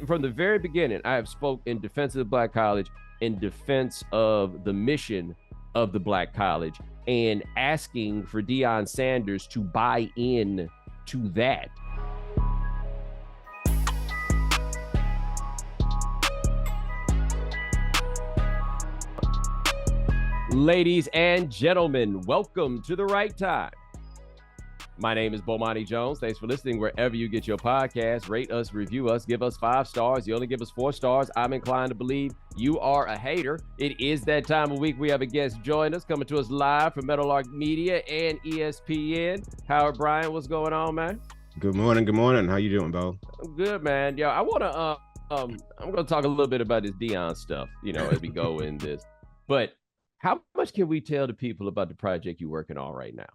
from the very beginning, I have spoke in defense of the Black college, in defense of the mission of the Black college, and asking for Deion Sanders to buy in to that. Ladies and gentlemen, welcome to The Right Time. My name is Bomani Jones. Thanks for listening wherever you get your podcast. Rate us, review us, give us 5 stars. You only give us 4 stars. I'm inclined to believe you are a hater. It is that time of week we have a guest join us, coming to us live from Meadowlark Media and ESPN. Howard Bryant, what's going on, man? Good morning. Good morning. How you doing, Bo? I'm good, man. Yo, I want to, I'm going to talk a little bit about this Deion stuff, as we go in this. But how much can we tell the people about the project you're working on right now?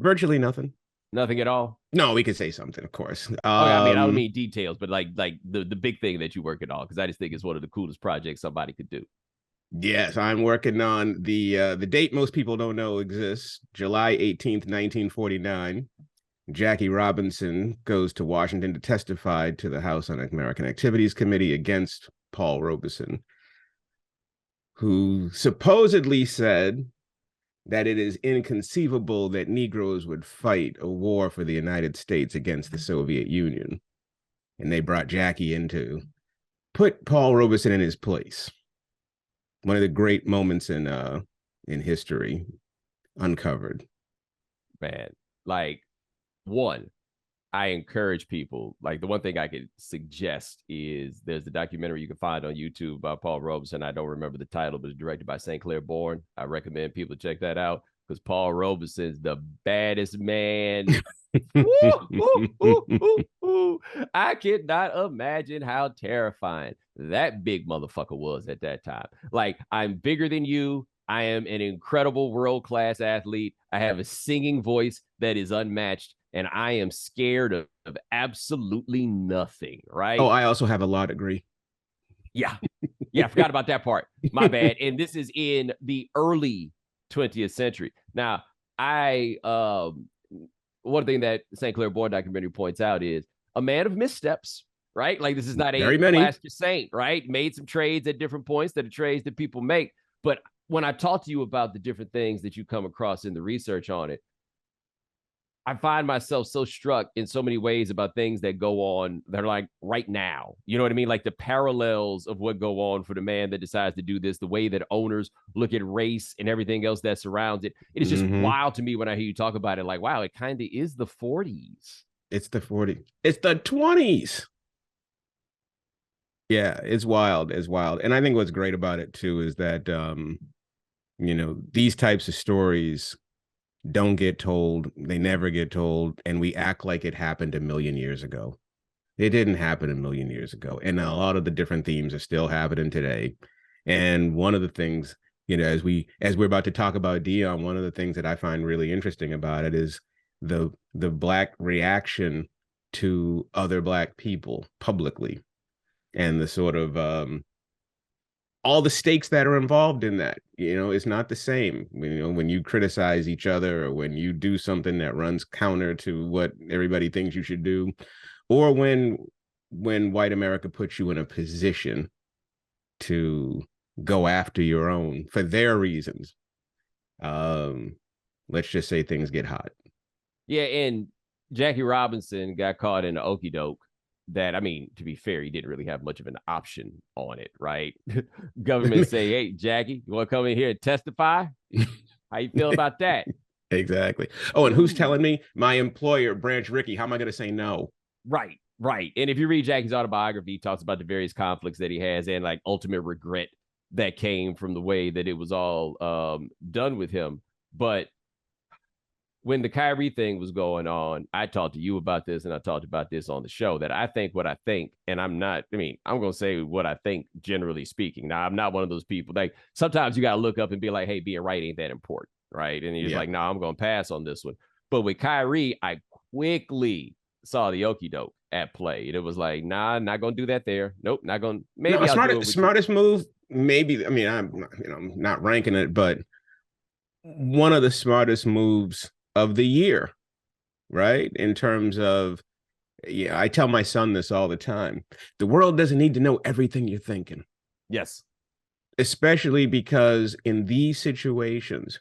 Virtually nothing. Nothing at all? No, we could say something, of course. I don't mean details, but like the big thing that you're working on, because I just think it's one of the coolest projects somebody could do. Yes, I'm working on the date most people don't know exists, July 18th, 1949. Jackie Robinson goes to Washington to testify to the House Un-American Activities Committee against Paul Robeson, who supposedly said that it is inconceivable that Negroes would fight a war for the United States against the Soviet Union. And they brought Jackie in to put Paul Robeson in his place. One of the great moments in history uncovered. Man, I encourage people, the one thing I could suggest is there's a documentary you can find on YouTube about Paul Robeson. I don't remember the title, but it's directed by St. Clair Bourne. I recommend people check that out because Paul Robeson's the baddest man. I cannot imagine how terrifying that big motherfucker was at that time. I'm bigger than you. I am an incredible world-class athlete. I have a singing voice that is unmatched. And I am scared of absolutely nothing, right? Oh, I also have a law degree. Yeah, I forgot about that part. My bad. And this is in the early 20th century. Now, one thing that St. Clair Bourne documentary points out is a man of missteps, right? This is not a plaster saint, right? Made some trades at different points that are trades that people make. But when I talk to you about the different things that you come across in the research on it, I find myself so struck in so many ways about things that go on that are right now. You know what I mean? The parallels of what go on for the man that decides to do this, the way that owners look at race and everything else that surrounds it. It is just wild to me when I hear you talk about it. Wow, it kind of is the 40s. It's the 40s. It's the 20s. Yeah, it's wild. It's wild. And I think what's great about it too is that, these types of stories don't get told, they never get told, and we act like it happened a million years ago. It didn't happen a million years ago, and a lot of the different themes are still happening today. And one of the things, as we're about to talk about Deion, one of the things that I find really interesting about it is the Black reaction to other Black people publicly, and the sort of all the stakes that are involved in that. It's not the same. When you criticize each other, or when you do something that runs counter to what everybody thinks you should do, or when white America puts you in a position to go after your own for their reasons. Let's just say things get hot. Yeah, and Jackie Robinson got caught in the okie doke. That, to be fair, he didn't really have much of an option on it, right? Government say, hey, Jackie, you want to come in here and testify? How you feel about that? Exactly. Oh, and who's telling me? My employer, Branch Rickey. How am I going to say no? Right. And if you read Jackie's autobiography, he talks about the various conflicts that he has and ultimate regret that came from the way that it was all done with him. But when the Kyrie thing was going on, I talked to you about this, and I talked about this on the show, that I think what I think, and I'm going to say what I think, generally speaking. Now, I'm not one of those people. Sometimes you got to look up and be like, hey, being right ain't that important, right? And you're just I'm going to pass on this one. But with Kyrie, I quickly saw the okie doke at play. And it was nah, not going to do that there. Nope, not going to. Maybe smartest move, maybe. I'm not ranking it, but one of the smartest moves of the year, right? In terms of Yeah, I tell my son this all the time. The world doesn't need to know everything you're thinking, Yes. especially because in these situations,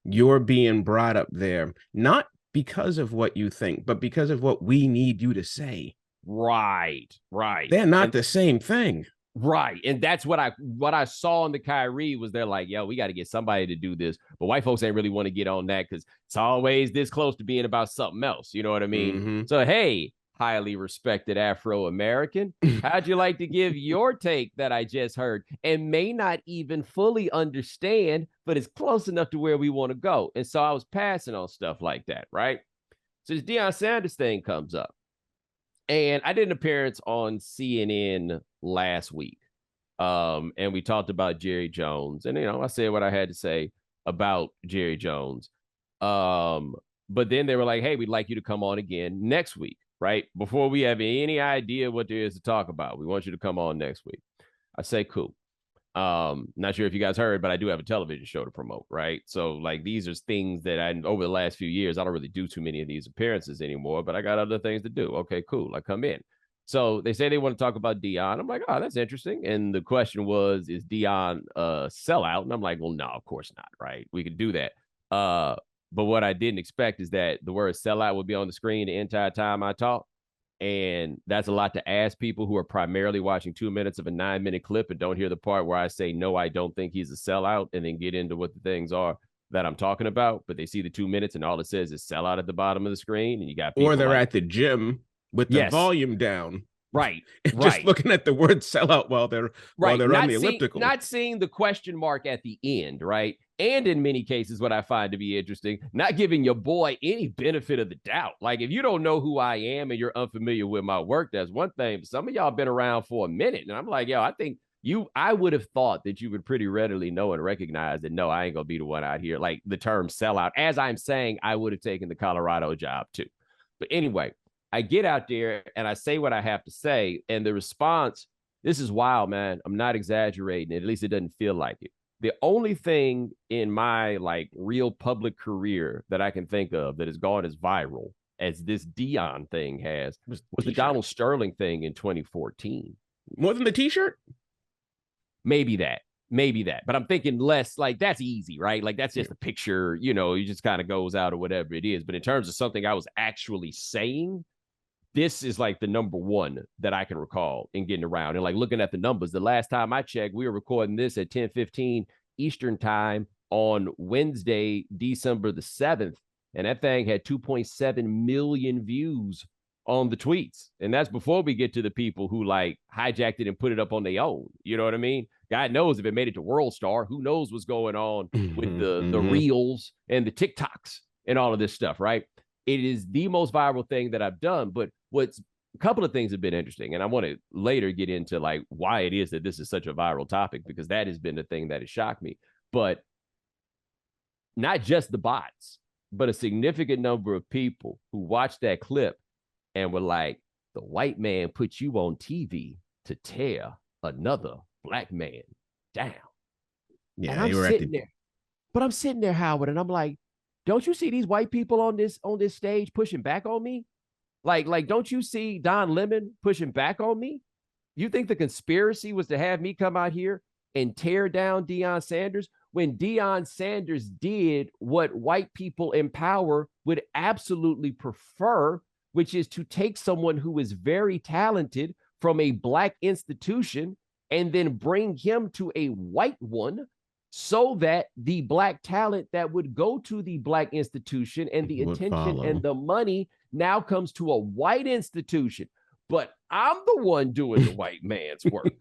you're being brought up there, not because of what you think, but because of what we need you to say. Right. Right. They're not And the same thing. right. And that's what I saw in the Kyrie was they're like, yo, we got to get somebody to do this. But white folks ain't really want to get on that because it's always this close to being about something else. You know what I mean? Mm-hmm. So hey, highly respected Afro-American, how'd you like to give your take that I just heard and may not even fully understand, but it's close enough to where we want to go. And so I was passing on stuff like that, right? So this Deion Sanders thing comes up. And I did an appearance on CNN last week. And we talked about Jerry Jones. And, I said what I had to say about Jerry Jones. But then they were like, hey, we'd like you to come on again next week, right? Before we have any idea what there is to talk about, we want you to come on next week. I say, cool. Not sure if you guys heard, but I do have a television show to promote, right? So like these are things that over the last few years, I don't really do too many of these appearances anymore, but I got other things to do. Okay, cool. I come in. So they say they want to talk about Deion. I'm like, oh, that's interesting. And the question was, is Deion a sellout? And I'm like, well, no, of course not, right? We could do that. But what I didn't expect is that the word sellout would be on the screen the entire time I talk. And that's a lot to ask people who are primarily watching 2 minutes of a 9-minute clip and don't hear the part where I say, no, I don't think he's a sellout, and then get into what the things are that I'm talking about. But they see the 2 minutes and all it says is sellout at the bottom of the screen. And you got people Or they're like, at the gym with the yes, volume down. right, And just right. looking at the word sellout while they're Right. on Not the elliptical. not seeing the question mark at the end, right? And in many cases, what I find to be interesting, not giving your boy any benefit of the doubt. Like if you don't know who I am and you're unfamiliar with my work, that's one thing. But some of y'all been around for a minute. And I'm like, yo, I think I would have thought that you would pretty readily know and recognize that no, I ain't gonna be the one out here. Like the term sellout, as I'm saying, I would have taken the Colorado job too. But anyway, I get out there and I say what I have to say, and the response, this is wild, man. I'm not exaggerating. At least it doesn't feel like it. The only thing in my like real public career that I can think of that has gone as viral as this Deion thing was the Donald Sterling thing in 2014. More than the t-shirt? Maybe that. But I'm thinking less like that's easy, right? Like that's just a picture, it just kind of goes out or whatever it is. But in terms of something I was actually saying, this is like the number one that I can recall in getting around. And like looking at the numbers, the last time I checked, we were recording this at 10:15 Eastern time on Wednesday, December the 7th. And that thing had 2.7 million views on the tweets. And that's before we get to the people who like hijacked it and put it up on their own. You know what I mean? God knows if it made it to World Star, who knows what's going on with the reels and the TikToks and all of this stuff, right? It is the most viral thing that I've done. But what's a couple of things have been interesting, and I want to later get into like why it is that this is such a viral topic, because that has been the thing that has shocked me. But not just the bots, but a significant number of people who watched that clip and were like, the white man put you on TV to tear another black man down. Yeah, and I'm sitting there. But I'm sitting there, Howard, and I'm like, don't you see these white people on this stage pushing back on me? Like, don't you see Don Lemon pushing back on me? You think the conspiracy was to have me come out here and tear down Deion Sanders when Deion Sanders did what white people in power would absolutely prefer, which is to take someone who is very talented from a black institution and then bring him to a white one, so that the black talent that would go to the black institution and the attention and the money now comes to a white institution. But I'm the one doing the white man's work.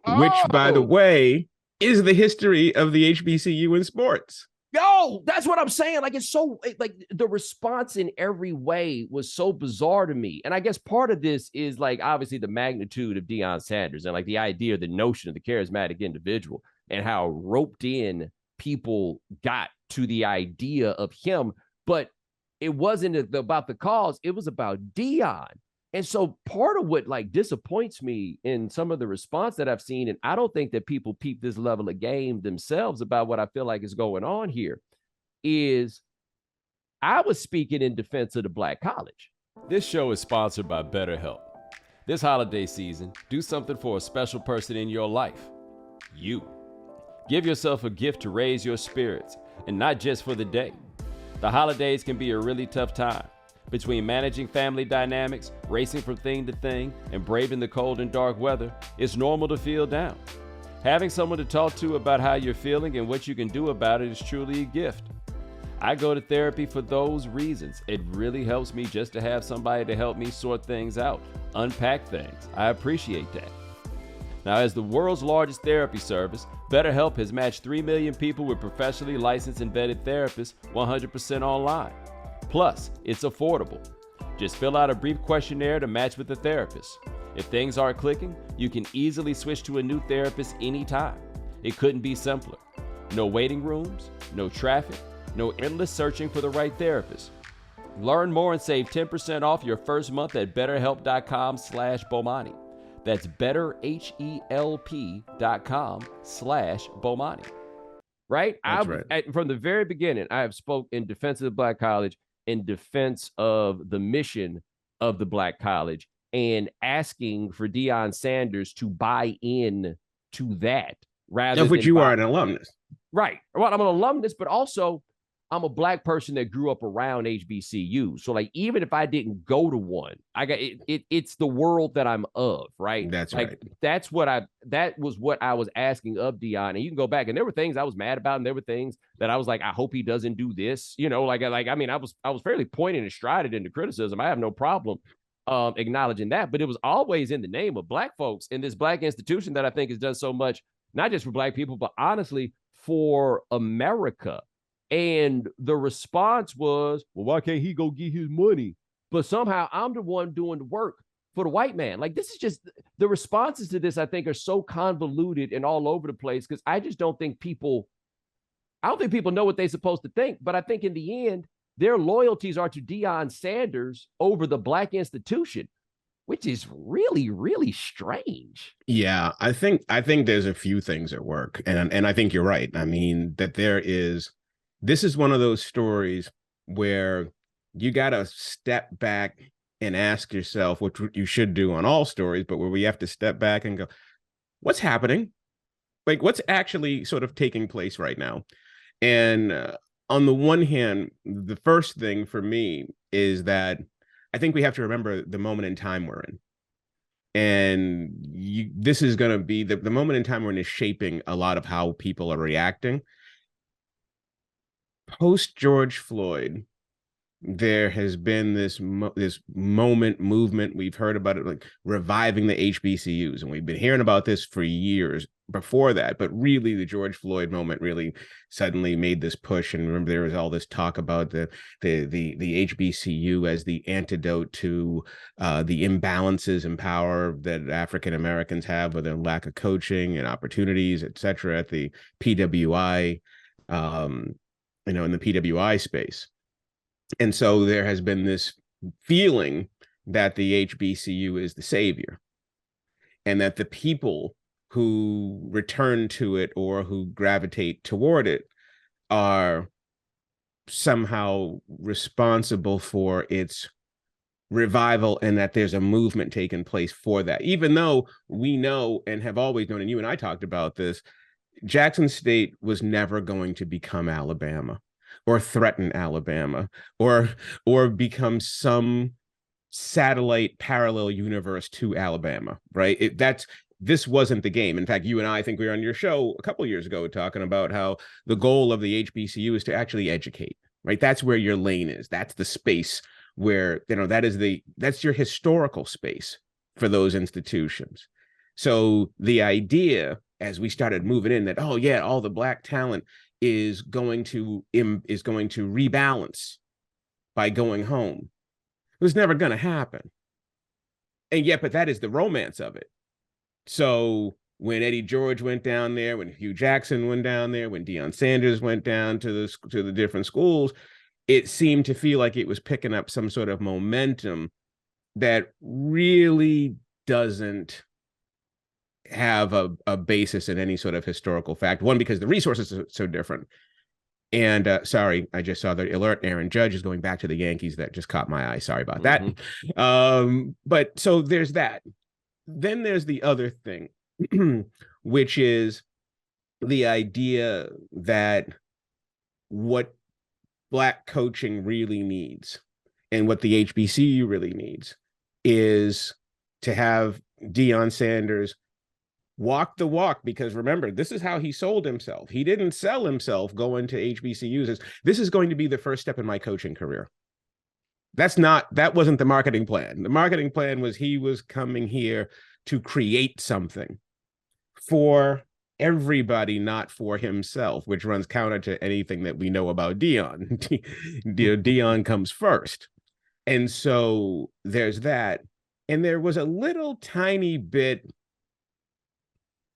Which, by the way, is the history of the HBCU in sports. Yo, that's what I'm saying. Like, it's so, like, the response in every way was so bizarre to me. And I guess part of this is, like, obviously the magnitude of Deion Sanders and, like, the idea, the notion of the charismatic individual and how roped in people got to the idea of him. But it wasn't about the cause. It was about Deion. And so part of what like disappoints me in some of the response that I've seen, and I don't think that people peep this level of game themselves about what I feel like is going on here, is I was speaking in defense of the black college. This show is sponsored by BetterHelp. This holiday season, do something for a special person in your life. You. Give yourself a gift to raise your spirits, and not just for the day. The holidays can be a really tough time. Between managing family dynamics, racing from thing to thing, and braving the cold and dark weather, it's normal to feel down. Having someone to talk to about how you're feeling and what you can do about it is truly a gift. I go to therapy for those reasons. It really helps me just to have somebody to help me sort things out, unpack things. I appreciate that. Now, as the world's largest therapy service, BetterHelp has matched 3 million people with professionally licensed and vetted therapists 100% online. Plus, it's affordable. Just fill out a brief questionnaire to match with the therapist. If things aren't clicking, you can easily switch to a new therapist anytime. It couldn't be simpler. No waiting rooms, no traffic, no endless searching for the right therapist. Learn more and save 10% off your first month at betterhelp.com/Bomani. That's betterhelp.com/Bomani. Right? Right. From the very beginning, I have spoke in defense of the Black College, in defense of the mission of the Black College, and asking for Deion Sanders to buy in to that rather of which than you are an alumnus. Right. Well, I'm an alumnus, but also I'm a Black person that grew up around HBCUs. So, like, even if I didn't go to one, I got it's the world that I'm of, right? That's like, right. that was what I was asking of Deion. And you can go back, and there were things I was mad about, and there were things that I was like, I hope he doesn't do this. You know, I mean, I was fairly pointing and strided into criticism. I have no problem acknowledging that, but it was always in the name of Black folks in this Black institution that I think has done so much, not just for Black people, but honestly for America. And the response was, well, why can't he go get his money? But somehow I'm the one doing the work for the white man. Like, this is just, the responses to this, I think, are so convoluted and all over the place, because I don't think people know what they're supposed to think. But I think in the end, their loyalties are to Deion Sanders over the Black institution, which is really, really strange. Yeah, I think there's a few things at work, and I think you're right. I mean, that this is one of those stories where you got to step back and ask yourself, which you should do on all stories, but where we have to step back and go, what's happening? Like, what's actually sort of taking place right now? And on the one hand, the first thing for me is that I think we have to remember the moment in time we're in. And this is going to be the moment in time we're in is shaping a lot of how people are reacting. Post George Floyd, there has been this movement. We've heard about it, like reviving the HBCUs, and we've been hearing about this for years before that. But really, the George Floyd moment really suddenly made this push. And remember, there was all this talk about the HBCU as the antidote to the imbalances in power that African Americans have with their lack of coaching and opportunities, et cetera, at the PWI. In the PWI space. And so there has been this feeling that the HBCU is the savior, and that the people who return to it or who gravitate toward it are somehow responsible for its revival, and that there's a movement taking place for that. Even though we know and have always known, and you and I talked about this, Jackson State was never going to become Alabama or threaten Alabama or become some satellite parallel universe to Alabama, right? This wasn't the game. In fact, you and I think we were on your show a couple of years ago talking about how the goal of the HBCU is to actually educate, right? That's where your lane is. That's the space where, that's your historical space for those institutions. So the idea, as we started moving in, that, oh yeah, all the Black talent is going to rebalance by going home, it was never going to happen. And yet, but that is the romance of it. So when Eddie George went down there, when Hugh Jackson went down there, when Deion Sanders went down to the different schools, it seemed to feel like it was picking up some sort of momentum that really doesn't have a basis in any sort of historical fact. One, because the resources are so different, And sorry, I just saw the alert. Aaron Judge is going back to the Yankees. That just caught my eye. Sorry about that. But so there's that. Then there's the other thing, which is the idea that what Black coaching really needs and what the HBCU really needs is to have Deion Sanders walk the walk, because remember, this is how he sold himself. He didn't sell himself going to HBCUs as this is going to be the first step in my coaching career. That wasn't the marketing plan. The marketing plan was he was coming here to create something for everybody, not for himself, which runs counter to anything that we know about Deion. Deion comes first. And so there's that. And there was a little tiny bit,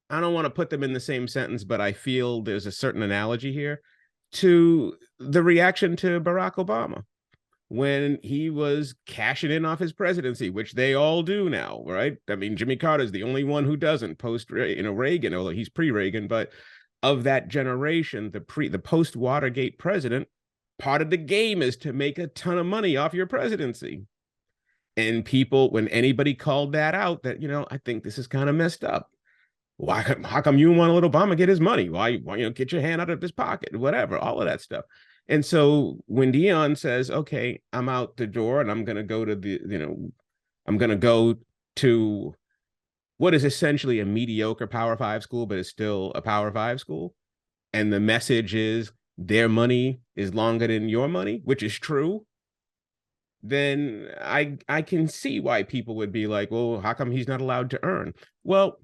I don't want to put them in the same sentence, but I feel there's a certain analogy here to the reaction to Barack Obama when he was cashing in off his presidency, which they all do now, right? I mean, Jimmy Carter's the only one who doesn't post, Reagan, although he's pre-Reagan, but of that generation, the post-Watergate president, part of the game is to make a ton of money off your presidency. And people, when anybody called that out, that, I think this is kind of messed up. How come you want to let Obama get his money? Why, get your hand out of his pocket, whatever, all of that stuff. And so when Deion says, okay, I'm out the door and I'm going to go to I'm going to go to what is essentially a mediocre Power 5 school, but it's still a Power 5 school. And the message is their money is longer than your money, which is true. Then I can see why people would be like, well, how come he's not allowed to earn? Well,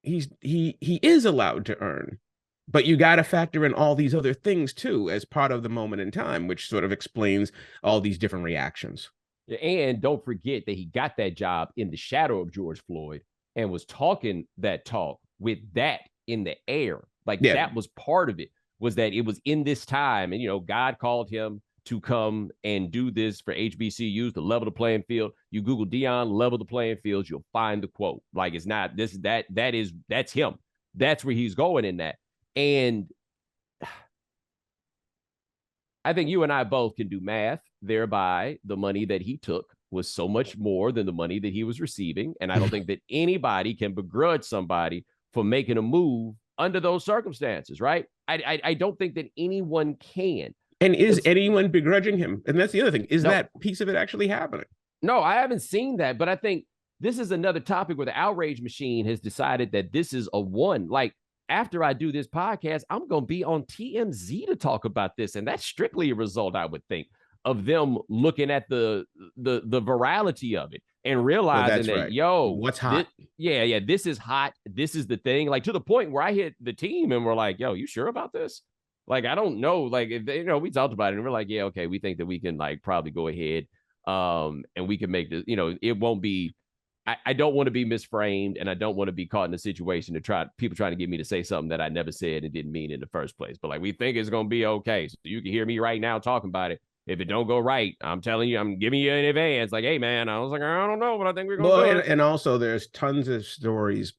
he is allowed to earn, but you got to factor in all these other things too as part of the moment in time, which sort of explains all these different reactions. And don't forget that he got that job in the shadow of George Floyd and was talking that talk with that in the air. Like that was part of it, was that it was in this time. And, God called him to come and do this for HBCUs to level the playing field. You Google Deion level the playing field, you'll find the quote. Like it's not this, that's him. That's where he's going in that. And I think you and I both can do math, thereby the money that he took was so much more than the money that he was receiving. And I don't think that anybody can begrudge somebody for making a move under those circumstances, right? I don't think that anyone can. And is anyone begrudging him? And that's the other thing. Is that piece of it actually happening? No, I haven't seen that. But I think this is another topic where the outrage machine has decided that this is a one. Like, after I do this podcast, I'm going to be on TMZ to talk about this. And that's strictly a result, I would think, of them looking at the virality of it and realizing that, what's hot? This is hot. This is the thing. Like, to the point where I hit the team and we're like, yo, you sure about this? Like, I don't know. Like, if they, we talked about it and we're like, yeah, okay, we think that we can like probably go ahead and we can make this, it won't be, I don't want to be misframed, and I don't want to be caught in a situation to people trying to get me to say something that I never said and didn't mean in the first place. But like, we think it's going to be okay. So you can hear me right now talking about it. If it don't go right, I'm telling you, I'm giving you in advance. Like, hey man, I was like, I don't know, but I think we're going to. And also there's tons of stories,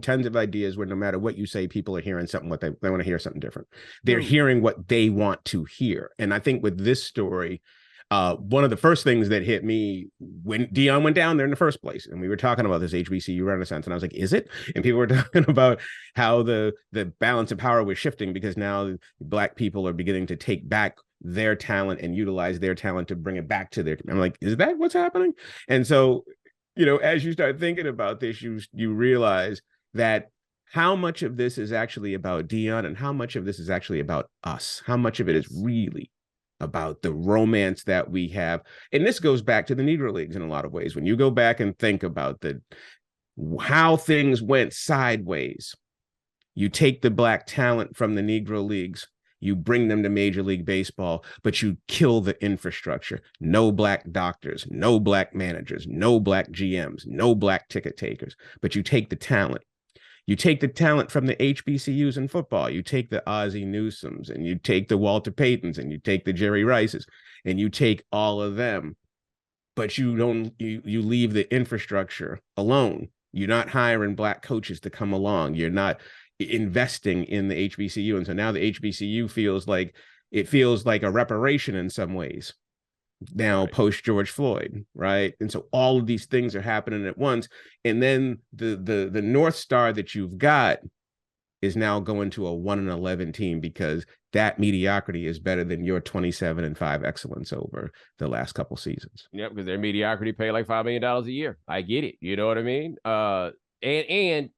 tons of ideas where no matter what you say, people are hearing something, what they want to hear something different. They're hearing what they want to hear. And I think with this story, one of the first things that hit me when Deion went down there in the first place, and we were talking about this HBCU renaissance, and I was like, is it? And people were talking about how the balance of power was shifting because now Black people are beginning to take back their talent and utilize their talent to bring it back to their, I'm like, is that what's happening? And so, as you start thinking about this, you realize that how much of this is actually about Deion and how much of this is actually about us, how much of it is really about the romance that we have. And this goes back to the Negro Leagues in a lot of ways. When you go back and think about how things went sideways, you take the Black talent from the Negro Leagues, you bring them to Major League Baseball, but you kill the infrastructure. No Black doctors, no Black managers, no Black GMs, no Black ticket takers, but you take the talent. You take the talent from the HBCUs in football. You take the Ozzie Newsomes and you take the Walter Paytons and you take the Jerry Rices and you take all of them, but you leave the infrastructure alone. You're not hiring Black coaches to come along. You're not investing in the HBCU. And so now the HBCU feels like It feels like a reparation in some ways now, Right. post George Floyd, right? And so all of these things are happening at once, and then the North Star that you've got is now going to a 1-11 team because that mediocrity is better than your 27-5 excellence over the last couple seasons. Yeah, because their mediocrity pay like $5 million a year. I get it. You know what I mean? And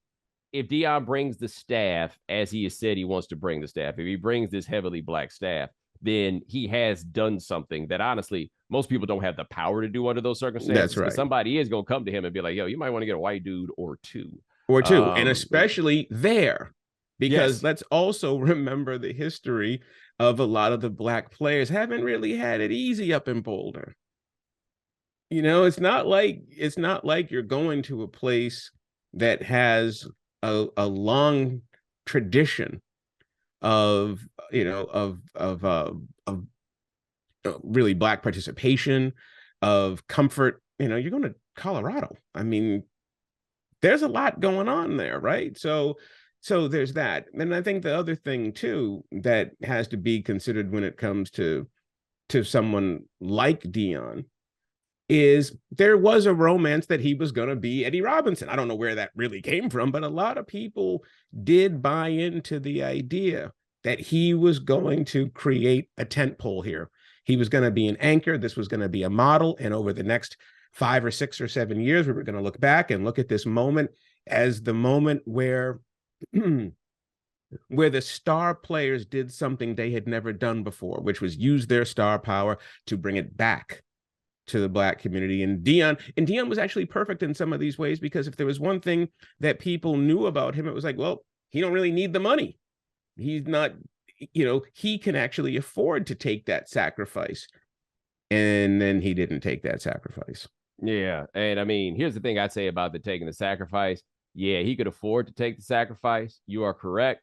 if Deion brings the staff as he has said he wants to bring the staff, if he brings this heavily black staff, then he has done something that honestly most people don't have the power to do under those circumstances. That's right. Somebody is going to come to him and be like, "Yo, you might want to get a white dude or two." And especially there, because yes, let's also remember the history of a lot of the black players haven't really had it easy up in Boulder. You know, it's not like you're going to a place that has a long tradition of, you know, of really black participation, of comfort. You know, you're going to Colorado. I mean, there's a lot going on there, right? So there's that. And I think the other thing too that has to be considered when it comes to someone like Deion is there was a romance that he was going to be Eddie Robinson. I don't know where that really came from, but a lot of people did buy into the idea that he was going to create a tentpole here. He was going to be an anchor. This was going to be a model. And over the next 5 or 6 or 7 years, we were going to look back and look at this moment as the moment where the star players did something they had never done before, which was use their star power to bring it back to the black community. And Deion was actually perfect in some of these ways, because if there was one thing that people knew about him, it was like, well, he don't really need the money. He's not, you know, he can actually afford to take that sacrifice. And then he didn't take that sacrifice. Yeah. And I mean, here's the thing I'd say about the taking the sacrifice. Yeah, he could afford to take the sacrifice. You are correct.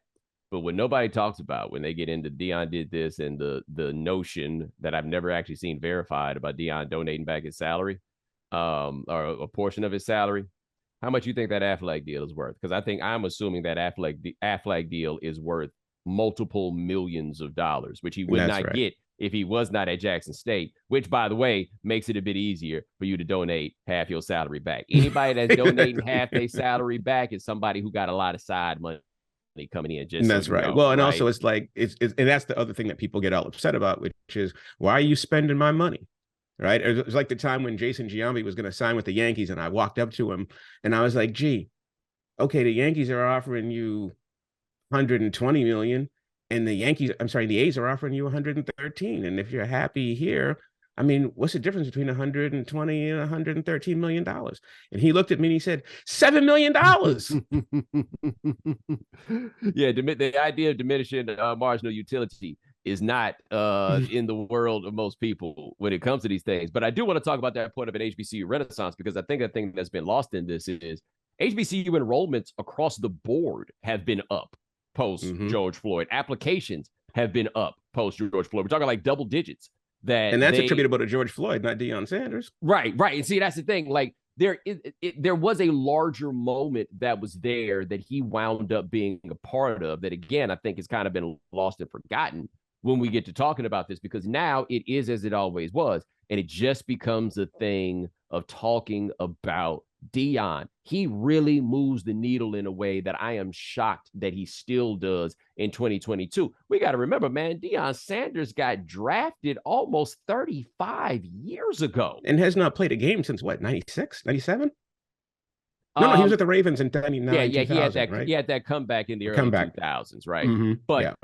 But what nobody talks about when they get into Deion did this and the notion that I've never actually seen verified about Deion donating back his salary, or a portion of his salary, how much you think that Affleck deal is worth? Because I'm assuming that Affleck deal is worth multiple millions of dollars, which he would not get if he was not at Jackson State, which, by the way, makes it a bit easier for you to donate half your salary back. Anybody that's donating half their salary back is somebody who got a lot of side money coming in. Just that's right. Well, and also it's like it's and that's the other thing that people get all upset about, which is, why are you spending my money? Right? It was like the time when Jason Giambi was going to sign with the Yankees, and I walked up to him and I was like, "Gee, okay, the Yankees are offering you 120 million, and the A's are offering you 113. And if you're happy here, I mean, what's the difference between 120 and 113 million dollars?" And he looked at me and he said, $7 million. Yeah, the idea of diminishing marginal utility is not in the world of most people when it comes to these things. But I do want to talk about that point of an HBCU renaissance, because I think the thing that's been lost in this is HBCU enrollments across the board have been up post George Floyd. Applications have been up post George Floyd. We're talking like double digits. And that's attributable to George Floyd, not Deion Sanders. Right. And see, that's the thing. Like, there was a larger moment that was there that he wound up being a part of that, again, I think has kind of been lost and forgotten when we get to talking about this, because now it is as it always was. And it just becomes a thing of talking about Deion. He really moves the needle in a way that I am shocked that he still does in 2022. We got to remember, man, Deion Sanders got drafted almost 35 years ago. And has not played a game since what, 96, 97? No, he was at the Ravens in 99. Yeah, he had that comeback in the early 2000s, right? But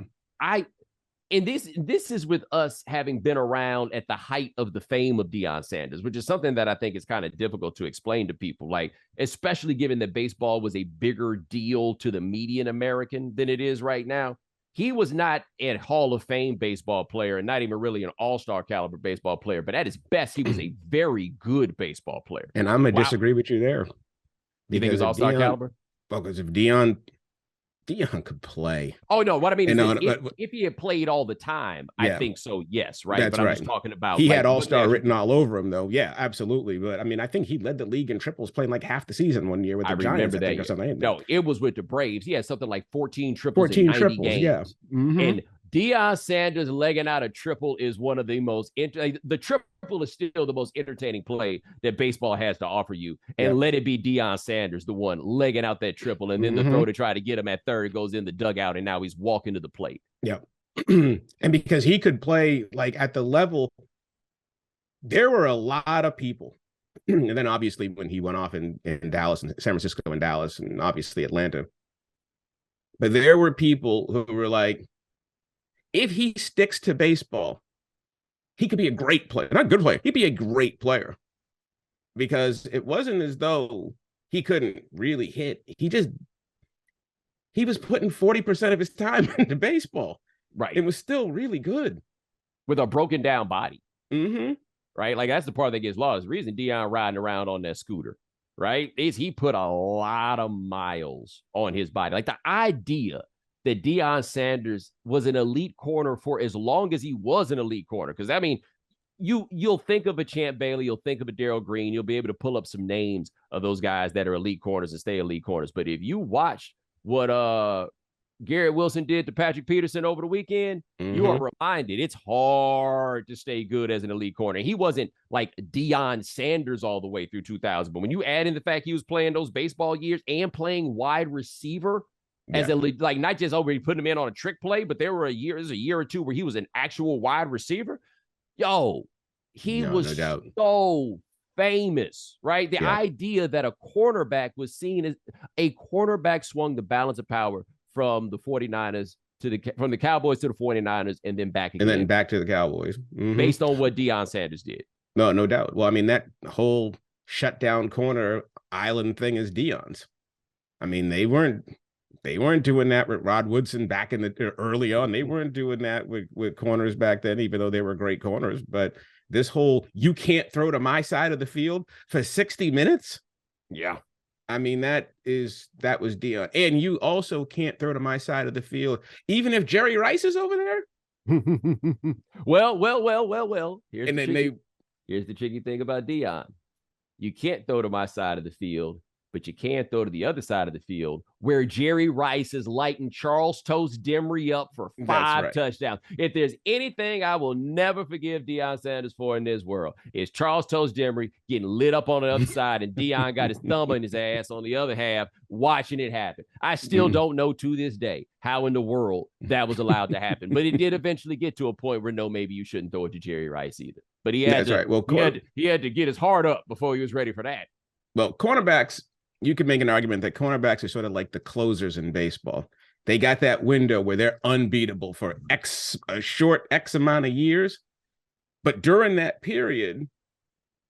and this is with us having been around at the height of the fame of Deion Sanders, which is something that I think is kind of difficult to explain to people, like, especially given that baseball was a bigger deal to the median American than it is right now. He was not a Hall of Fame baseball player and not even really an all-star caliber baseball player, but at his best, he was a very good baseball player. And I'm going to disagree with you there. You think he was all-star caliber? Well, because if Deion could play. Oh, no. What I mean is, if he had played all the time, I think so, yes, right? That's but I'm just talking about... He had all-star written all over him, though. Yeah, absolutely. But, I mean, I think he led the league in triples playing like half the season one year with the Giants, or something. No, it was with the Braves. He had something like 14 triples in 90 games. Yeah. And Deion Sanders legging out a triple is one of the most the triple is still the most entertaining play that baseball has to offer you. And Yep. let it be Deion Sanders, the one legging out that triple, and then the throw to try to get him at third goes in the dugout, and now he's walking to the plate. Yep. And because he could play like at the level, there were a lot of people. And then obviously when he went off in Dallas and San Francisco and Dallas and obviously Atlanta, but there were people who were like, if he sticks to baseball, he could be a great player. Not a good player. He'd be a great player. Because it wasn't as though he couldn't really hit. He was putting 40% of his time into baseball. Right. It was still really good. With a broken down body. Mm-hmm. Right? Like, that's the part that gets lost. The reason Deion riding around on that scooter, right, is he put a lot of miles on his body. Like, the idea that Deion Sanders was an elite corner for as long as he was an elite corner. Because, I mean, you'll think of a Champ Bailey, you'll think of a Darrell Green, you'll be able to pull up some names of those guys that are elite corners and stay elite corners. But if you watch what Garrett Wilson did to Patrick Peterson over the weekend, you are reminded it's hard to stay good as an elite corner. He wasn't like Deion Sanders all the way through 2000, but when you add in the fact he was playing those baseball years and playing wide receiver as a, like, not just over putting him in on a trick play, but there's a year or two where he was an actual wide receiver. Yo, he was so famous, right? The idea that a cornerback was seen as a cornerback swung the balance of power from the 49ers from the Cowboys to the 49ers and then back again. And then back to the Cowboys. Based on what Deion Sanders did. No doubt. Well, I mean, that whole shutdown corner island thing is Deion's. I mean, they weren't doing that with Rod Woodson back in the early on. They weren't doing that with corners back then, even though they were great corners. But this whole, you can't throw to my side of the field for 60 minutes. Yeah. I mean, that was Deion. And you also can't throw to my side of the field, even if Jerry Rice is over there. Well. Here's and the tricky thing about Deion. You can't throw to my side of the field, but you can throw to the other side of the field where Jerry Rice is lighting Charles Toast Demery up for 5 touchdowns. If there's anything I will never forgive Deion Sanders for in this world, it's Charles Toast Demery getting lit up on the other side and Deion got his thumb in his ass on the other half watching it happen. I still don't know to this day how in the world that was allowed to happen, but it did eventually get to a point where no, maybe you shouldn't throw it to Jerry Rice either. But he had he had to get his heart up before he was ready for that. Well, cornerbacks, you could make an argument that cornerbacks are sort of like the closers in baseball. They got that window where they're unbeatable for a short X amount of years. But during that period,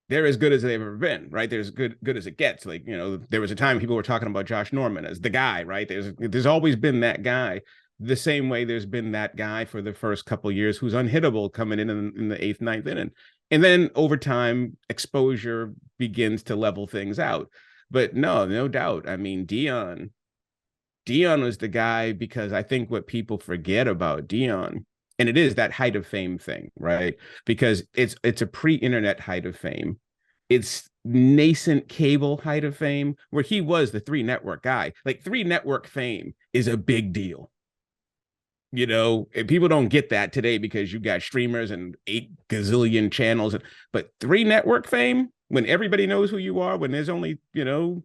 they're as good as they've ever been, right? They're as good as it gets. Like, you know, there was a time people were talking about Josh Norman as the guy, right? There's always been that guy, the same way there's been that guy for the first couple of years who's unhittable coming in the 8th, 9th inning. And then over time, exposure begins to level things out. But no doubt. I mean, Deion was the guy, because I think what people forget about Deion, and it is that height of fame thing, right? Because it's a pre-internet height of fame. It's nascent cable height of fame, where he was the 3 network guy. Like, 3 network fame is a big deal. You know, and people don't get that today because you got streamers and 8 gazillion channels. But 3 network fame, when everybody knows who you are, when there's only, you know,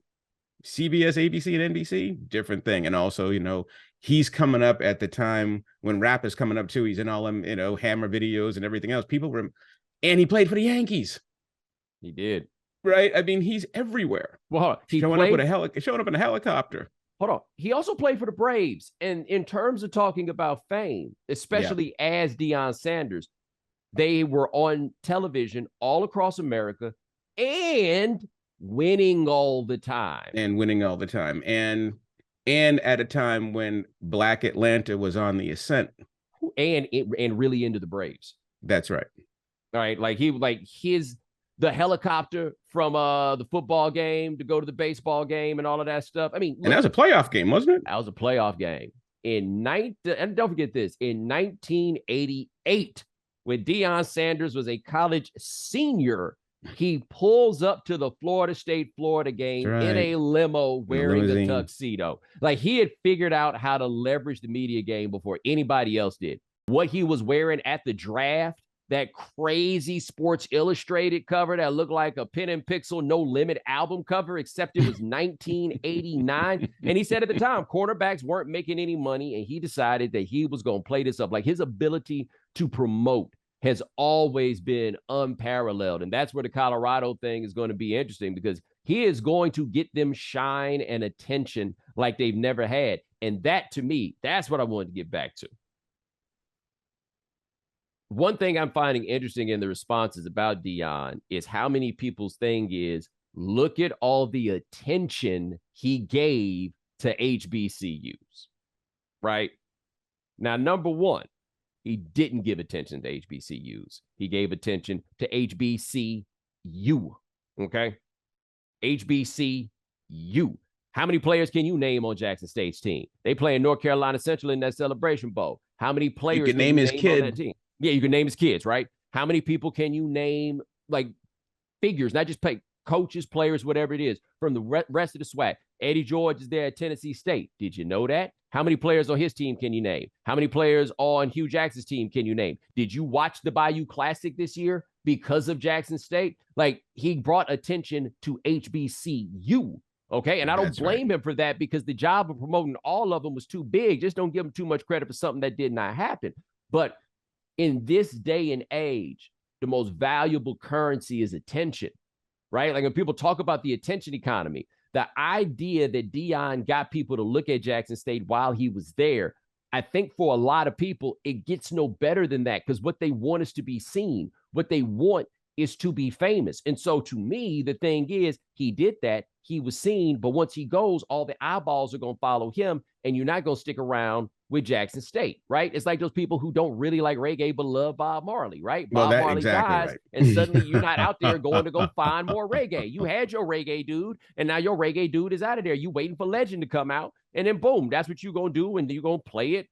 CBS, ABC, and NBC, different thing. And also, you know, he's coming up at the time when rap is coming up too. He's in all them, you know, Hammer videos and everything else. And he played for the Yankees. He did. Right? I mean, he's everywhere. Well, showing up in a helicopter. Hold on. He also played for the Braves. And in terms of talking about fame, especially as Deion Sanders, they were on television all across America and winning all the time. And at a time when Black Atlanta was on the ascent. And really into the Braves. That's right. All right. Like, the helicopter from the football game to go to the baseball game and all of that stuff. I mean, and that was a playoff game, wasn't it? That was a playoff game. And don't forget this, in 1988, when Deion Sanders was a college senior, he pulls up to the Florida State game in a limo wearing a tuxedo. Like, he had figured out how to leverage the media game before anybody else did. what he was wearing at the draft, that crazy Sports Illustrated cover that looked like a Pen and Pixel No Limit album cover, except it was 1989. And he said at the time, cornerbacks weren't making any money, and he decided that he was going to play this up. Like, his ability to promote has always been unparalleled. And that's where the Colorado thing is going to be interesting, because he is going to get them shine and attention like they've never had. And that, to me, that's what I wanted to get back to. One thing I'm finding interesting in the responses about Deion is how many people's thing is, look at all the attention he gave to HBCUs, right? Now, number one, he didn't give attention to HBCUs. He gave attention to HBCU, okay? HBCU. How many players can you name on Jackson State's team? They play in North Carolina Central in that Celebration Bowl. How many players you can name his kid on that team? Yeah, you can name his kids, right? How many people can you name, like, figures, not just play coaches, players, whatever it is, from the rest of the SWAC? Eddie George is there at Tennessee State. Did you know that? How many players on his team can you name? How many players on Hugh Jackson's team can you name? Did you watch the Bayou Classic this year because of Jackson State? Like, he brought attention to HBCU. Okay, and I don't blame him for that, because the job of promoting all of them was too big. Just don't give him too much credit for something that did not happen. But in this day and age, the most valuable currency is attention, right? Like, when people talk about the attention economy, the idea that Deion got people to look at Jackson State while he was there, I think for a lot of people, it gets no better than that, because what they want is to be seen. What they want is to be famous. And so, to me, the thing is, he did that. He was seen, but once he goes, all the eyeballs are going to follow him, and you're not going to stick around with Jackson State, right? It's like those people who don't really like reggae but love Bob Marley, right? Bob Marley dies, right, and suddenly you're not out there going to go find more reggae. You had your reggae dude, and now your reggae dude is out of there. You waiting for Legend to come out, and then boom, that's what you're going to do, and you're going to play it,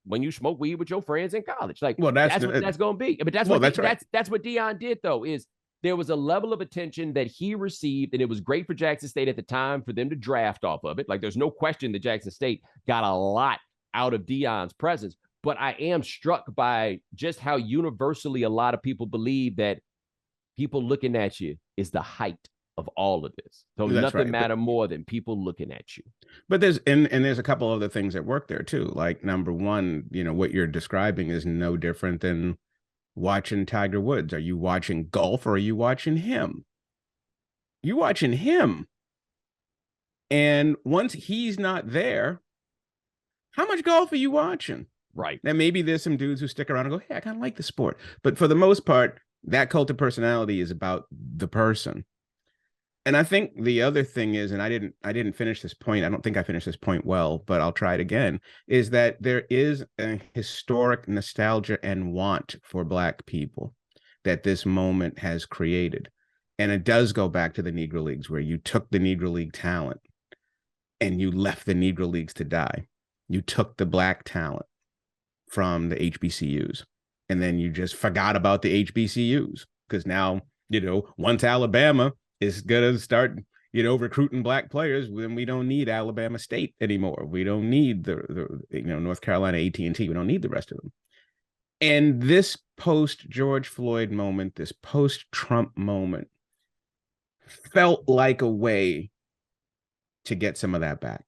when you smoke weed with your friends in college. Like, well, that's what that's going to be. But that's what that's what Deion did, though, is there was a level of attention that he received, and it was great for Jackson State at the time for them to draft off of it. Like, there's no question that Jackson State got a lot out of Deion's presence. But I am struck by just how universally a lot of people believe that people looking at you is the height of all of this. So nothing matter more than people looking at you. But there's there's a couple other things that work there too. Like, number one, what you're describing is no different than watching Tiger Woods. Are you watching golf, or are you watching him? You're watching him. And once he's not there, how much golf are you watching? Right. Now, maybe there's some dudes who stick around and go, hey, I kind of like the sport. But for the most part, that cult of personality is about the person. And I think the other thing is, and I didn't finish this point. I don't think I finished this point well, but I'll try it again, is that there is a historic nostalgia and want for Black people that this moment has created. And it does go back to the Negro Leagues, where you took the Negro League talent and you left the Negro Leagues to die. You took the Black talent from the HBCUs, and then you just forgot about the HBCUs, because now, once Alabama is going to start, recruiting Black players, then we don't need Alabama State anymore. We don't need the North Carolina AT&T. We don't need the rest of them. And this post-George Floyd moment, this post-Trump moment, felt like a way to get some of that back.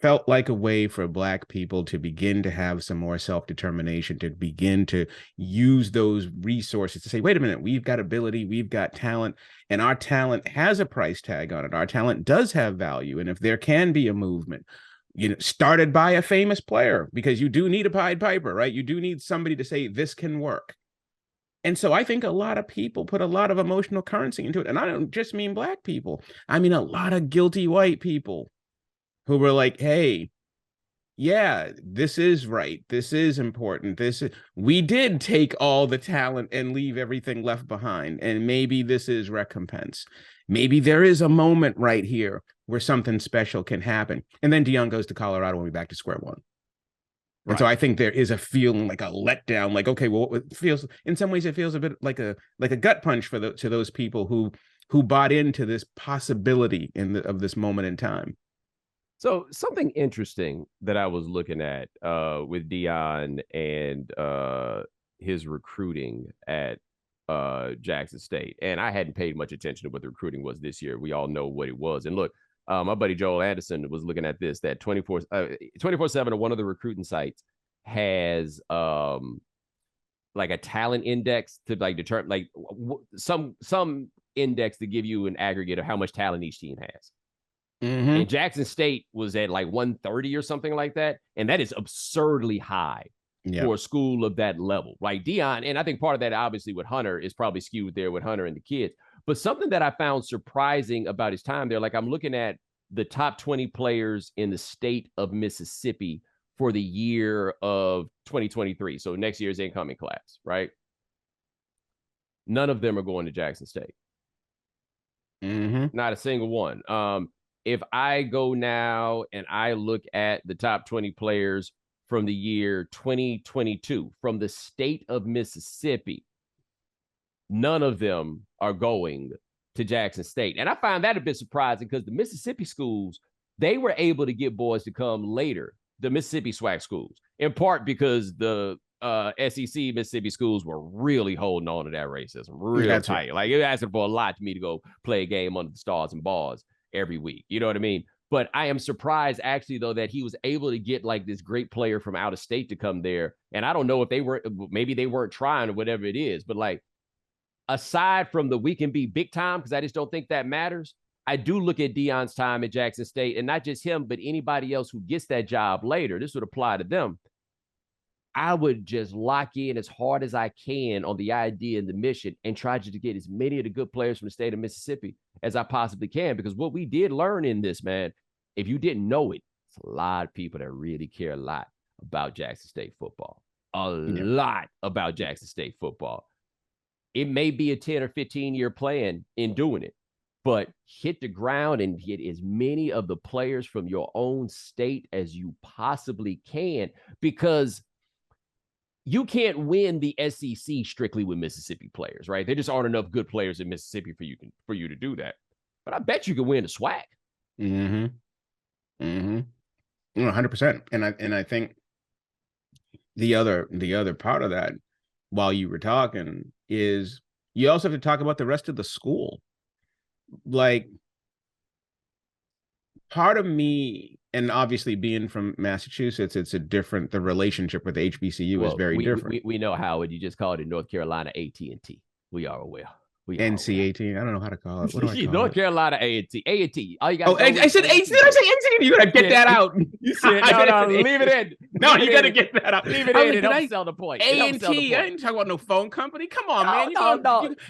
Felt like a way for Black people to begin to have some more self-determination, to begin to use those resources to say, wait a minute, we've got ability, we've got talent, and our talent has a price tag on it. Our talent does have value. And if there can be a movement, started by a famous player, because you do need a Pied Piper, right? You do need somebody to say this can work. And so I think a lot of people put a lot of emotional currency into it. And I don't just mean Black people. I mean a lot of guilty white people who were like, hey, yeah, this is right. This is important. We did take all the talent and leave everything left behind. And maybe this is recompense. Maybe there is a moment right here where something special can happen. And then Deion goes to Colorado and we're back to square one. Right. And so I think there is a feeling like a letdown, like, okay, well, it feels, in some ways, it feels a bit like a gut punch to those people who bought into this possibility of this moment in time. So something interesting that I was looking at with Deion and his recruiting at Jackson State, and I hadn't paid much attention to what the recruiting was this year. We all know what it was. And look, my buddy Joel Anderson was looking at this, that 24/7 of one of the recruiting sites has like a talent index to like determine like some index to give you an aggregate of how much talent each team has. Mm-hmm. And Jackson State was at like 130 or something like that. And that is absurdly high for a school of that level. Like Deion, and I think part of that, obviously, with Hunter is probably skewed there with Hunter and the kids. But something that I found surprising about his time there, like I'm looking at the top 20 players in the state of Mississippi for the year of 2023. So next year's incoming class, right? None of them are going to Jackson State. Mm-hmm. Not a single one. If I go now and I look at the top 20 players from the year 2022 from the state of Mississippi, none of them are going to Jackson State. And I find that a bit surprising because the Mississippi schools, they were able to get boys to come later, the Mississippi SWAC schools, in part because the SEC Mississippi schools were really holding on to that racism real tight. Right. Like, it asking for a lot to me to go play a game under the stars and bars every week. You know what I mean? But I am surprised, actually, though, that he was able to get like this great player from out of state to come there. And I don't know if they were, maybe they weren't trying or whatever it is, but like, aside from the we can be big time, because I just don't think that matters, I do look at Deion's time at Jackson State, and not just him, but anybody else who gets that job later. This would apply to them. I would just lock in as hard as I can on the idea and the mission and try to get as many of the good players from the state of Mississippi as I possibly can. Because what we did learn in this, man, if you didn't know it, it's a lot of people that really care a lot about Jackson State football. A lot about Jackson State football. It may be a 10 or 15-year plan in doing it, but hit the ground and get as many of the players from your own state as you possibly can, because you can't win the SEC strictly with Mississippi players, right? There just aren't enough good players in Mississippi for you to do that. But I bet you can win the SWAC. Mm-hmm. Mm-hmm. 100%. And I think the other part of that, while you were talking, is you also have to talk about the rest of the school. Like, part of me, and obviously being from Massachusetts, the relationship with the HBCU is very different. We know, Howard, you just called it North Carolina AT&T. We are aware. NC-18. I don't know how to call it. What do I call North it? Carolina A&T. A&T. All you got. I said A&T. Did I say NC? You gotta get that out. You said no. Leave it in. No, you gotta get that out. Leave it in. It helps sell the point. A&T. I didn't talk about no phone company. Come on, man. No.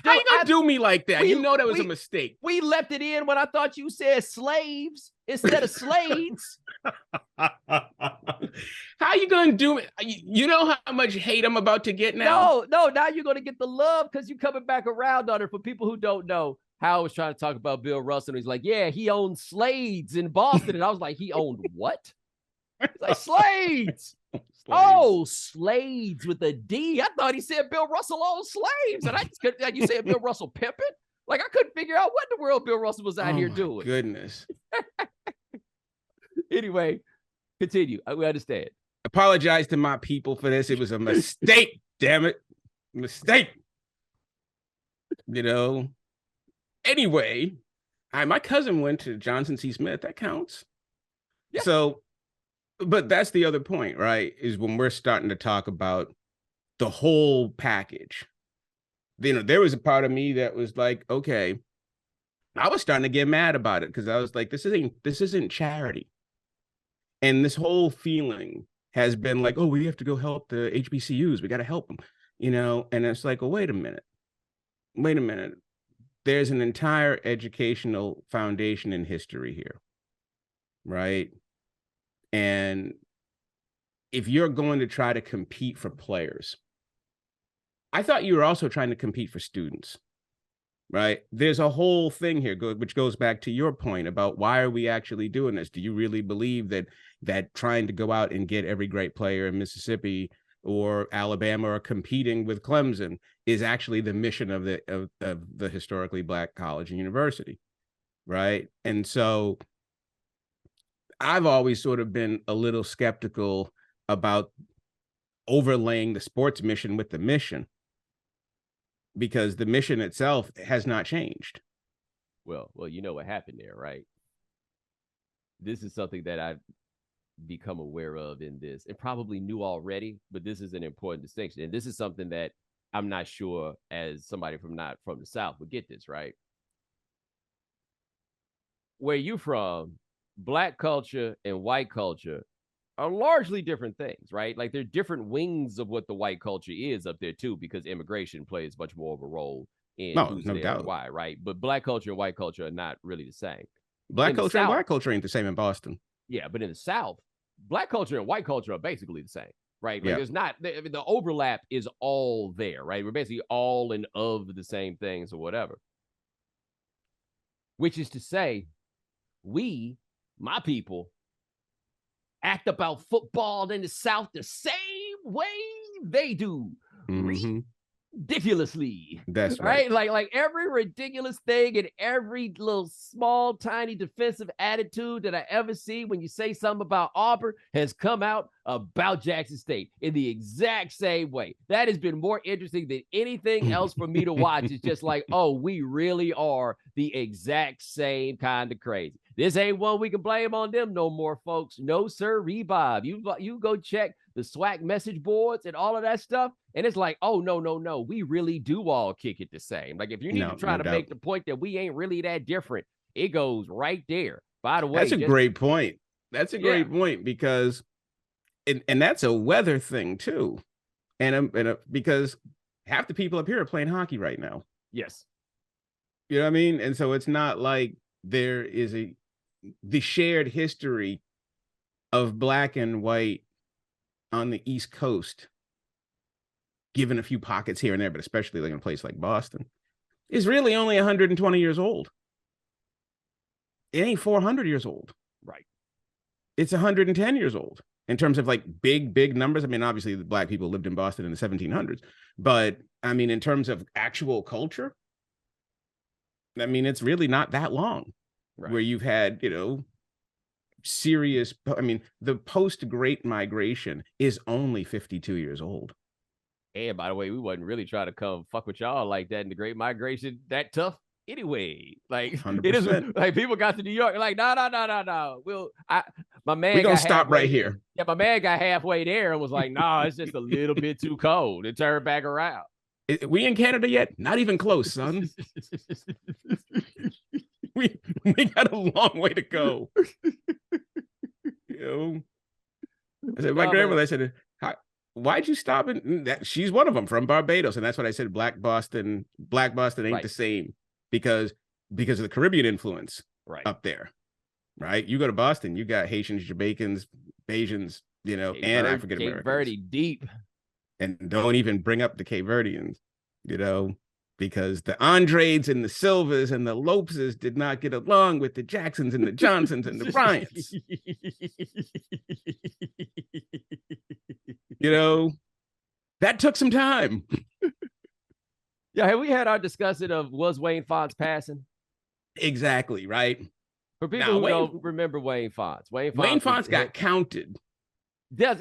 How you gonna do me like that? You know that was a mistake. We left it in when I thought you said slaves instead of slades. How you gonna do it? You know how much hate I'm about to get now? No. Now you're gonna get the love because you're coming back around on it. For people who don't know, Howard was trying to talk about Bill Russell. He's like, yeah, he owned Slades in Boston, and I was like, he owned what? He's like, Slades. Oh, Slades with a D. I thought he said Bill Russell owned slaves, and I just couldn't. Like, you said Bill Russell pimping. Like, I couldn't figure out what in the world Bill Russell was out here doing. Goodness. Anyway, continue. We understand. Apologize to my people for this. It was a mistake. Damn it. Mistake. You know. Anyway, my cousin went to Johnson C. Smith. That counts. Yeah. So, but that's the other point, right? Is when we're starting to talk about the whole package. You know, there was a part of me that was like, okay, I was starting to get mad about it because I was like, this isn't charity. And this whole feeling has been like, oh, we have to go help the HBCUs. We got to help them, you know? And it's like, well, wait a minute. There's an entire educational foundation in history here, right? And if you're going to try to compete for players, I thought you were also trying to compete for students, right? There's a whole thing here, which goes back to your point about why are we actually doing this? Do you really believe that trying to go out and get every great player in Mississippi or Alabama or competing with Clemson is actually the mission of the historically Black college and university, right? And so I've always sort of been a little skeptical about overlaying the sports mission with the mission, because the mission itself has not changed. Well, you know what happened there, right? This is something that I've become aware of in this, and probably knew already, but this is an important distinction. And this is something that I'm not sure, as somebody from not from the South, would get this, right? Where you from, Black culture and white culture are largely different things, right? Like they're different wings of what the white culture is up there too, because immigration plays much more of a role in who's No there doubt. and why, right? But Black culture and white culture are not really the same. Black In the culture and South, white culture ain't the same in Boston. yeah, but in the South, Black culture and white culture are basically the same, right? Like Yeah. there's not, I mean, the overlap is all there, right? We're basically all in of the same things or whatever. Which is to say, we, my people, act about football in the South the same way they do. Mm-hmm. Ridiculously. That's right. Like every ridiculous thing and every little small, tiny defensive attitude that I ever see when you say something about Auburn has come out about Jackson State in the exact same way. That has been more interesting than anything else for me to watch. It's just like, oh, we really are the exact same kind of crazy. This ain't one we can blame on them no more, folks. No, sir, Bob. You go check the SWAC message boards and all of that stuff. And it's like, oh, no. We really do all kick it the same. Like if you need to try to make the point that we ain't really that different, it goes right there. By the way, that's a great point. That's a great point, because and that's a weather thing too. And because half the people up here are playing hockey right now. Yes. You know what I mean? And so it's not like there is the shared history of Black and white on the East Coast, given a few pockets here and there, but especially like in a place like Boston, is really only 120 years old. It ain't 400 years old. Right. It's 110 years old in terms of like big numbers. I mean, obviously the Black people lived in Boston in the 1700s, but I mean, in terms of actual culture, I mean, it's really not that long. Right. Where you've had, serious, I mean, the post-Great Migration is only 52 years old. And by the way, we wasn't really trying to come fuck with y'all like that in the Great Migration that tough anyway. Like 100%. It is like people got to New York, like, no. My man, we gonna stop right here. Yeah, my man got halfway there and was like, no, it's just a little bit too cold, and turned back around. We in Canada yet? Not even close, son. we got a long way to go. I said, my grandmother, I said, why'd you stop? She's one of them from Barbados. And that's what I said. Black Boston ain't the same because of the Caribbean influence up there. Right. You go to Boston, you got Haitians, Jamaicans, Bajans, and African Americans. Cape Verde deep. And don't even bring up the Cape Verdeans, because the Andrades and the Silvas and the Lopeses did not get along with the Jacksons and the Johnsons and the Bryants. That took some time. Yeah, have we had our discussion of was Wayne Fontes passing? Exactly, right? For people who don't remember Wayne Fontes. Wayne Fontes got counted.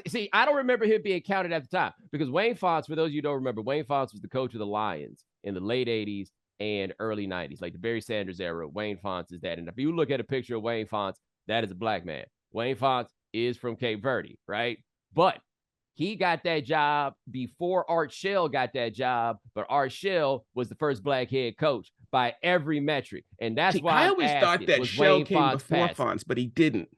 See, I don't remember him being counted at the time, because Wayne Fontes, for those of you who don't remember, Wayne Fontes was the coach of the Lions in the late 80s and early 90s, like the Barry Sanders era. Wayne Fontes is that. And if you look at a picture of Wayne Fontes, that is a Black man. Wayne Fontes is from Cape Verde, right? But he got that job before Art Shell got that job, but Art Shell was the first Black head coach by every metric. And that's why I always thought that Shell came before Fontes, but he didn't.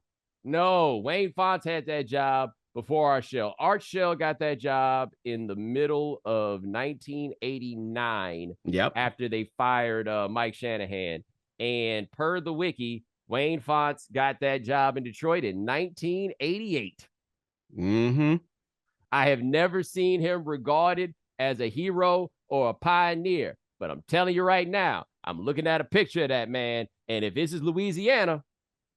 No, Wayne Fontes had that job before Art Shell. Art Shell got that job in the middle of 1989. Yep. After they fired Mike Shanahan. And per the wiki, Wayne Fontes got that job in Detroit in 1988. Mm-hmm. I have never seen him regarded as a hero or a pioneer. But I'm telling you right now, I'm looking at a picture of that man. And if this is Louisiana,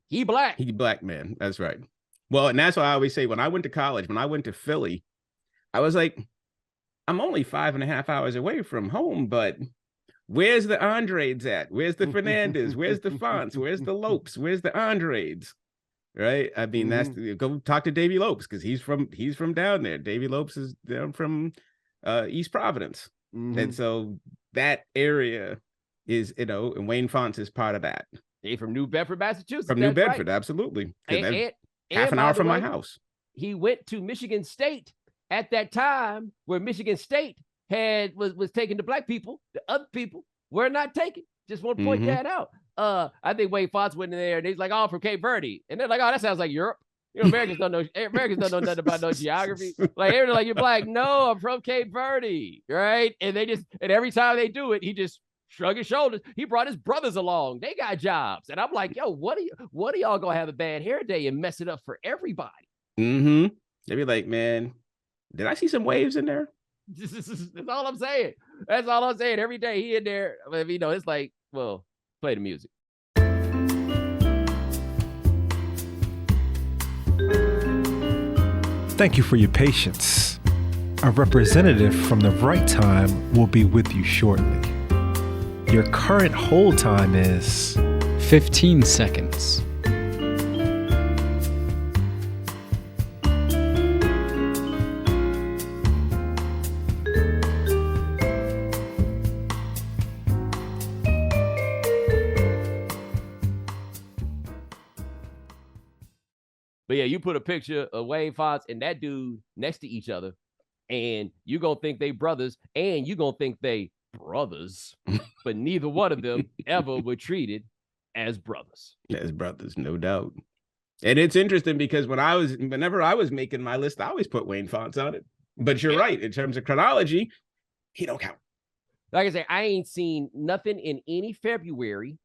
he Black. He Black, man. That's right. Well, and that's why I always say, when I went to college, when I went to Philly, I was like, I'm only 5.5 hours away from home, but where's the Andrades at? Where's the Fernandez? Where's the Fonts? Where's the Lopes? Where's the Andrades? right? I mean, that's go talk to Davy Lopes because he's from down there. Davy Lopes is down from East Providence, and so that area is, and Wayne Fonts is part of that. He from New Bedford, Massachusetts. From New Bedford, right. Absolutely. And half an hour from my house. He went to Michigan State at that time where Michigan State was taking the black people. The other people were not taken. Just want to point that out. I think Wayne Fonts went in there and he's like, "Oh, from Cape Verde," and they're like, "Oh, that sounds like Europe." Americans don't know nothing about no geography. Like they're like, "You're black." No, I'm from Cape Verde, right? And every time they do it, he just shrug his shoulders. He brought his brothers along. They got jobs, and I'm like, "Yo, what are y'all gonna have a bad hair day and mess it up for everybody?" They'd be like, "Man, did I see some waves in there?" That's all I'm saying. That's all I'm saying. Every day he in there. I mean, it's like, well, play the music. Thank you for your patience. A representative from the right time will be with you shortly. Your current hold time is 15 seconds. But yeah, you put a picture of Wayne Fonts and that dude next to each other, and you're going to think they brothers, and you're going to think they brothers, but neither one of them ever were treated as brothers. As brothers, no doubt. And it's interesting because whenever I was making my list, I always put Wayne Fonts on it. But you're right. In terms of chronology, he don't count. Like I say, I ain't seen nothing in any February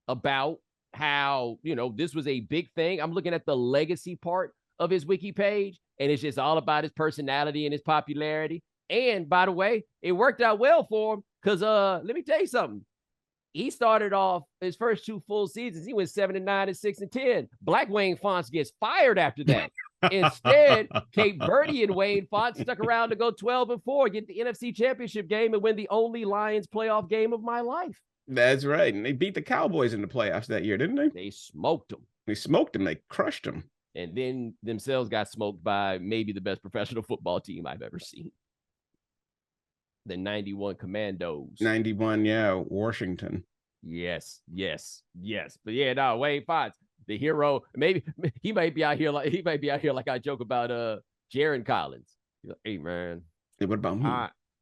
about how, this was a big thing. I'm looking at the legacy part of his wiki page, and it's just all about his personality and his popularity. And by the way, it worked out well for him because let me tell you something. He started off his first 2 full seasons. He went 7-9 and 6-10. Black Wayne Fonts gets fired after that. Instead, Cape Verdean Wayne Fonts stuck around to go 12-4, get the NFC Championship game, and win the only Lions playoff game of my life. That's right. And they beat the Cowboys in the playoffs that year, didn't they? They smoked them. They crushed them. And then themselves got smoked by maybe the best professional football team I've ever seen. The 91 Commandos. 91, yeah, Washington. Yes. But yeah, no, Wayne Fonts, the hero. Maybe he might be out here like I joke about Jaron Collins. He's like, "Hey man, hey, what about me?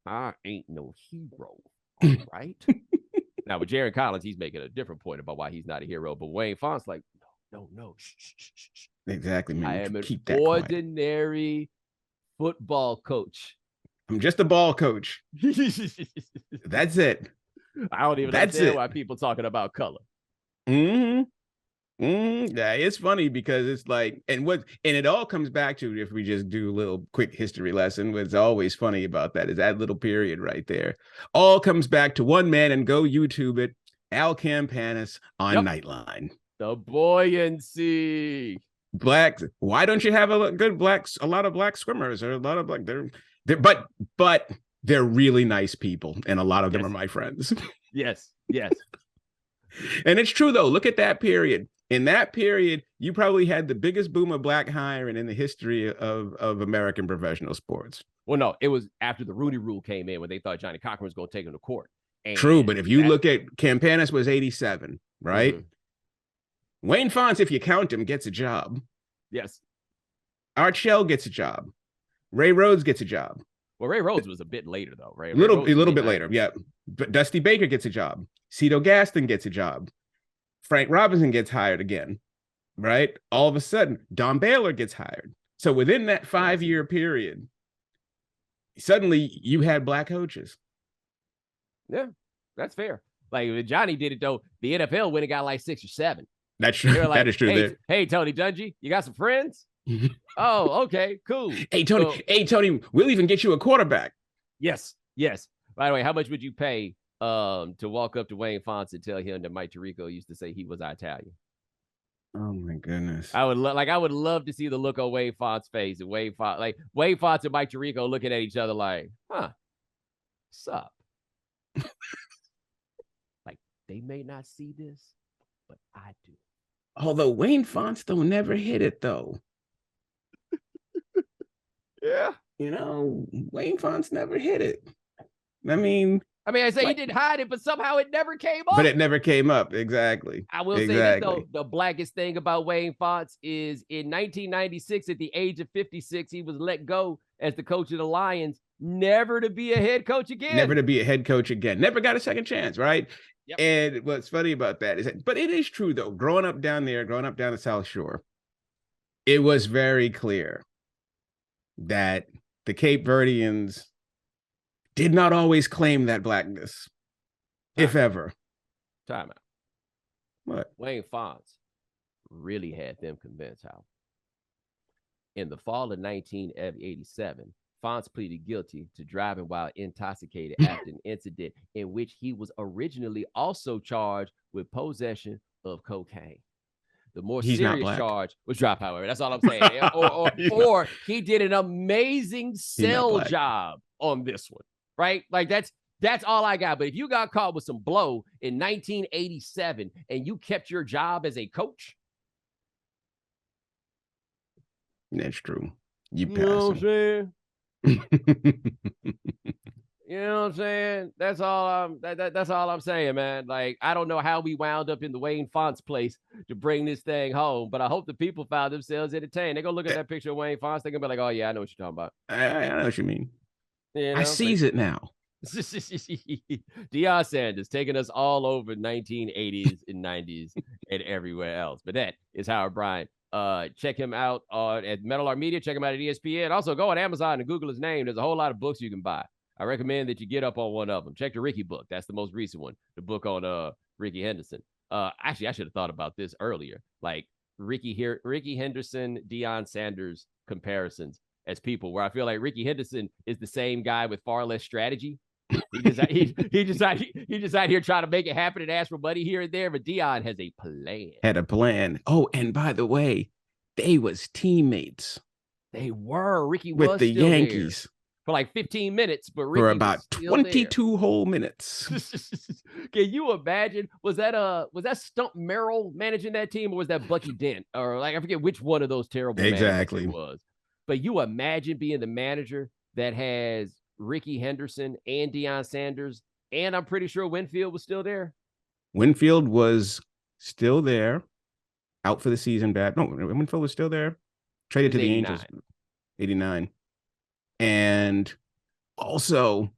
I ain't no hero." All right. Now with Jaron Collins, he's making a different point about why he's not a hero. But Wayne Fonts like, no. Shh. Exactly, man. I am an ordinary football coach. I'm just a ball coach. That's it. I don't even understand why people talking about color. Yeah, it's funny because it's like, and it all comes back to, if we just do a little quick history lesson, what's always funny about that is that little period right there. All comes back to one man, and go YouTube it, Al Campanis on Nightline. The buoyancy. Blacks. Why don't you have a lot of black swimmers, or a lot of black? But they're really nice people, and a lot of them are my friends. Yes. And it's true though. Look at that period. In that period, you probably had the biggest boom of black hiring in the history of American professional sports. Well, no, it was after the Rooney Rule came in when they thought Johnny Cochran was going to take him to court. True, but if you look at Campanis was 87, right? Wayne Fonts, if you count him, gets a job. Yes. Art Shell gets a job. Ray Rhodes gets a job. Well, Ray Rhodes was a bit later, though, right? A little bit later, yeah. But Dusty Baker gets a job. Cito Gaston gets a job. Frank Robinson gets hired again, right? All of a sudden, Don Baylor gets hired. So within that 5-year period, suddenly you had black coaches. Yeah, that's fair. Like when Johnny did it, though, the NFL went and got like 6 or 7. That's true. Like, that is true. Hey, Tony Dungy, you got some friends? Oh, okay, cool. Hey, Tony, we'll even get you a quarterback. Yes. By the way, how much would you pay to walk up to Wayne Fonts and tell him that Mike Tirico used to say he was Italian? Oh my goodness. I would love to see the look on Wayne Fonts' face, and Wayne Fonts and Mike Tirico looking at each other like, what's up? Like, they may not see this, but I do. Although Wayne Fonts never hit it though. Yeah. Wayne Fonts never hit it. I say he didn't hide it, but somehow it never came up. But it never came up. Exactly. I will say this, though. The blackest thing about Wayne Fonts is in 1996, at the age of 56, he was let go as the coach of the Lions, never to be a head coach again. Never to be a head coach again. Never got a second chance, right? Yep. And what's funny about that is but it is true, though. Growing up down the South Shore, it was very clear that the Cape Verdeans did not always claim that blackness, if ever. Time out. What? Wayne Fonts really had them convinced, how. In the fall of 1987, Fonts pleaded guilty to driving while intoxicated after an incident in which he was originally also charged with possession of cocaine. The more serious charge was dropped, however. That's all I'm saying. or he did an amazing sell job on this one, right? Like that's all I got. But if you got caught with some blow in 1987 and you kept your job as a coach, that's true. You know what I'm saying? You know what I'm saying? That's all I'm saying, man. Like, I don't know how we wound up in the Wayne Fonts place to bring this thing home, but I hope the people found themselves entertained. They're gonna look at that picture of Wayne Fonts, they're gonna be like, oh yeah, I know what you're talking about. I know what you mean. I seize it now. Deion Sanders taking us all over 1980s and 90s and everywhere else. But that is Howard Bryant. Check him out at Metal Art Media. Check him out at ESPN. Also, go on Amazon and Google his name. There's a whole lot of books you can buy. I recommend that you get up on one of them. Check the Ricky book. That's the most recent one. The book on Ricky Henderson. Actually, I should have thought about this earlier. Like Ricky Henderson, Deion Sanders comparisons as people, where I feel like Ricky Henderson is the same guy with far less strategy. He just out here trying to make it happen and ask for money here and there, but Deion has a plan. Had a plan. Oh, and by the way, they was teammates. They were. Ricky with was the still Yankees there for like 15 minutes, but Ricky for about 22 whole minutes. Can you imagine? Was that Stump Merrill managing that team, or was that Bucky Dent, or like I forget which one of those terrible managers it was? But you imagine being the manager that has Ricky Henderson and Deion Sanders, and I'm pretty sure Winfield was still there. Winfield was still there, out for the season. Winfield was still there. Traded to the Angels, 89. And also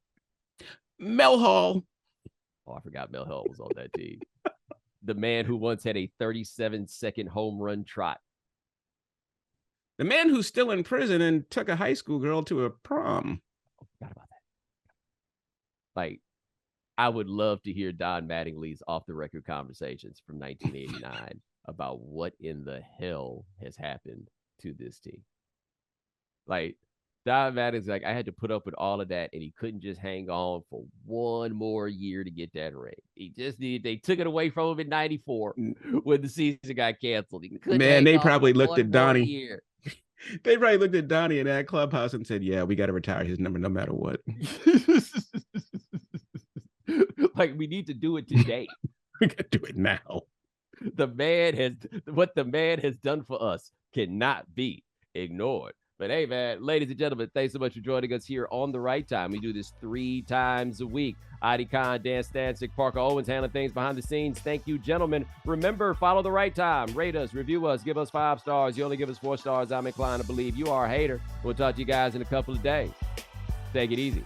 Mel Hall. Oh, I forgot Mel Hall was on that team. The man who once had a 37-second home run trot. The man who's still in prison and took a high school girl to a prom. Oh, forgot about that. Like, I would love to hear Don Mattingly's off-the-record conversations from 1989 about what in the hell has happened to this team. Like, Don Mattingly's like, I had to put up with all of that, and he couldn't just hang on for one more year to get that ring. They took it away from him in 94 when the season got canceled. They probably looked at Donnie. They probably looked at Donnie in that clubhouse and said, yeah, we got to retire his number no matter what. Like, we need to do it today. We got to do it now. What the man has done for us cannot be ignored. But hey, man, ladies and gentlemen, thanks so much for joining us here on The Right Time. We do this 3 times a week. Adi Khan, Dan Stancic, Parker Owens handling things behind the scenes. Thank you, gentlemen. Remember, follow The Right Time. Rate us, review us, give us 5 stars. You only give us 4 stars, I'm inclined to believe you are a hater. We'll talk to you guys in a couple of days. Take it easy.